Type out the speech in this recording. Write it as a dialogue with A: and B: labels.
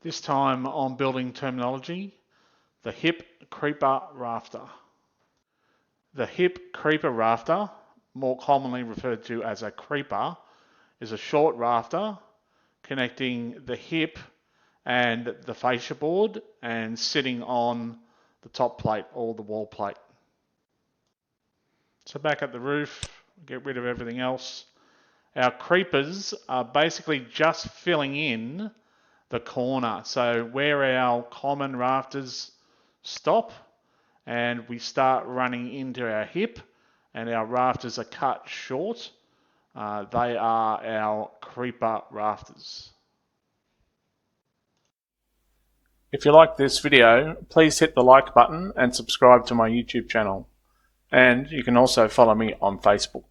A: This time on building terminology, the Hip Creeper Rafter. The Hip Creeper Rafter, more commonly referred to as a creeper, is a short rafter connecting the hip and the fascia board and sitting on the top plate or the wall plate. So back at the roof, get rid of everything else. Our creepers are basically just filling in the corner. So where our common rafters stop and we start running into our hip and our rafters are cut short, they are our creeper rafters. If you like this video, please hit the like button and subscribe to my YouTube channel. And you can also follow me on Facebook.